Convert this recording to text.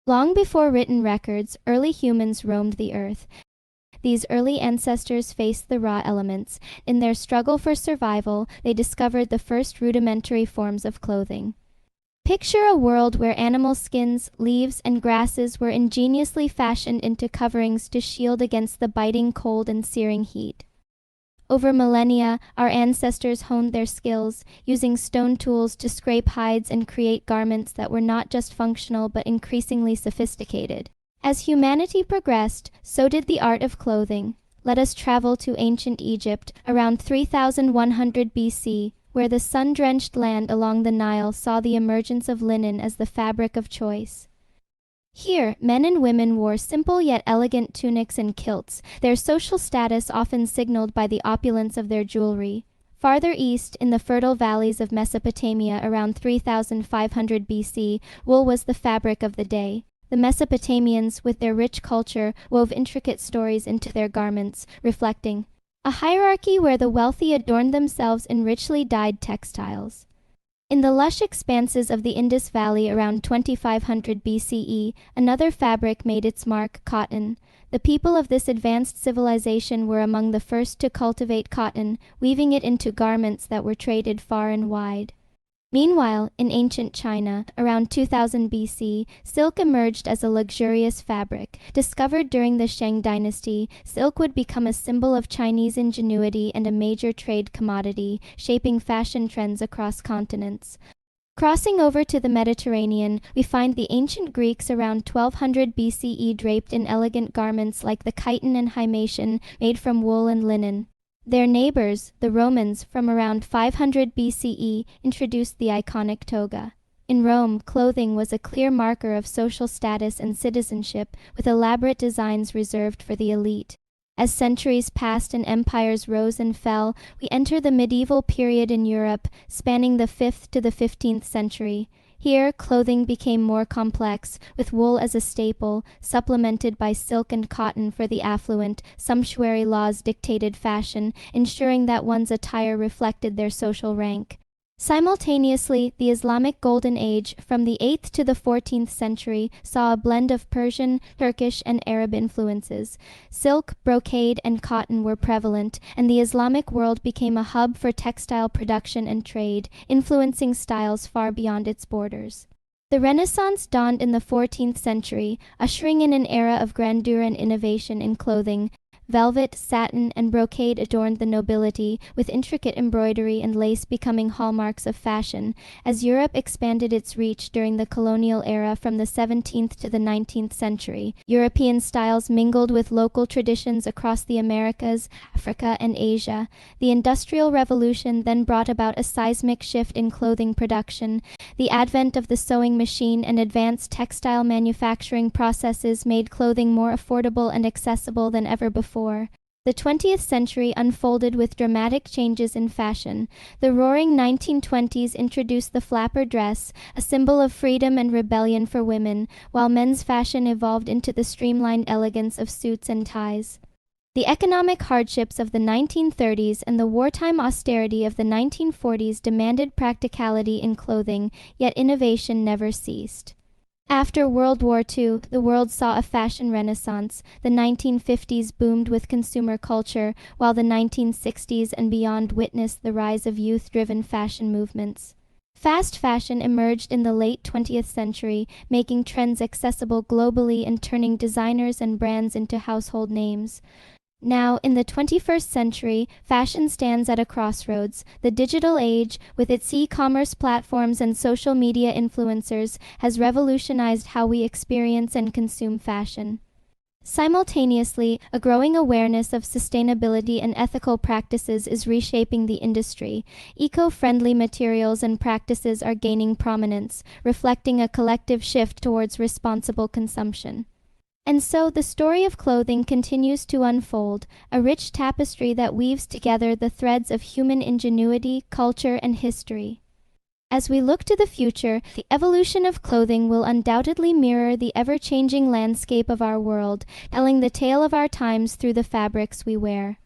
Long before written records, early humans roamed the earth. These early ancestors faced the raw elements. In their struggle for survival, they discovered the first rudimentary forms of clothing. Picture a world where animal skins, leaves, and grasses were ingeniously fashioned into coverings to shield against the biting cold and searing heat. Over millennia, our ancestors honed their skills, using stone tools to scrape hides and create garments that were not just functional but increasingly sophisticated. As humanity progressed, so did the art of clothing. Let us travel to ancient Egypt, around 3100 BC, where the sun-drenched land along the Nile saw the emergence of linen as the fabric of choice. Here, men and women wore simple yet elegant tunics and kilts, their social status often signaled by the opulence of their jewelry. Farther east, in the fertile valleys of Mesopotamia around 3500 BC, wool was the fabric of the day. The Mesopotamians, with their rich culture, wove intricate stories into their garments, reflecting a hierarchy where the wealthy adorned themselves in richly dyed textiles. In the lush expanses of the Indus Valley around 2500 BCE, another fabric made its mark: cotton. The people of this advanced civilization were among the first to cultivate cotton, weaving it into garments that were traded far and wide. Meanwhile, in ancient China, around 2000 BC, silk emerged as a luxurious fabric. Discovered during the Shang dynasty, silk would become a symbol of Chinese ingenuity and a major trade commodity, shaping fashion trends across continents. Crossing over to the Mediterranean, we find the ancient Greeks around 1200 BCE draped in elegant garments like the chiton and himation, made from wool and linen. Their neighbors, the Romans, from around 500 BCE, introduced the iconic toga. In Rome, clothing was a clear marker of social status and citizenship, with elaborate designs reserved for the elite. As centuries passed and empires rose and fell, we enter the medieval period in Europe, spanning the 5th to the 15th century. Here, clothing became more complex, with wool as a staple, supplemented by silk and cotton for the affluent. Sumptuary laws dictated fashion, ensuring that one's attire reflected their social rank. Simultaneously, the Islamic Golden Age, from the 8th to the 14th century, saw a blend of Persian, Turkish, and Arab influences. Silk, brocade, and cotton were prevalent, and the Islamic world became a hub for textile production and trade, influencing styles far beyond its borders. The Renaissance dawned in the 14th century, ushering in an era of grandeur and innovation in clothing. Velvet, satin, and brocade adorned the nobility, with intricate embroidery and lace becoming hallmarks of fashion. As Europe expanded its reach during the colonial era from the 17th to the 19th century, European styles mingled with local traditions across the Americas, Africa, and Asia. The Industrial Revolution then brought about a seismic shift in clothing production. The advent of the sewing machine and advanced textile manufacturing processes made clothing more affordable and accessible than ever before. The 20th century unfolded with dramatic changes in fashion. The roaring 1920s introduced the flapper dress, a symbol of freedom and rebellion for women, while men's fashion evolved into the streamlined elegance of suits and ties. The economic hardships of the 1930s and the wartime austerity of the 1940s demanded practicality in clothing, yet innovation never ceased. After World War II, the world saw a fashion renaissance. The 1950s boomed with consumer culture, while the 1960s and beyond witnessed the rise of youth-driven fashion movements. Fast fashion emerged in the late 20th century, making trends accessible globally and turning designers and brands into household names. Now, in the 21st century, fashion stands at a crossroads. The digital age, with its e-commerce platforms and social media influencers, has revolutionized how we experience and consume fashion. Simultaneously, a growing awareness of sustainability and ethical practices is reshaping the industry. Eco-friendly materials and practices are gaining prominence, reflecting a collective shift towards responsible consumption. And so the story of clothing continues to unfold, a rich tapestry that weaves together the threads of human ingenuity, culture, and history. As we look to the future, the evolution of clothing will undoubtedly mirror the ever-changing landscape of our world, telling the tale of our times through the fabrics we wear.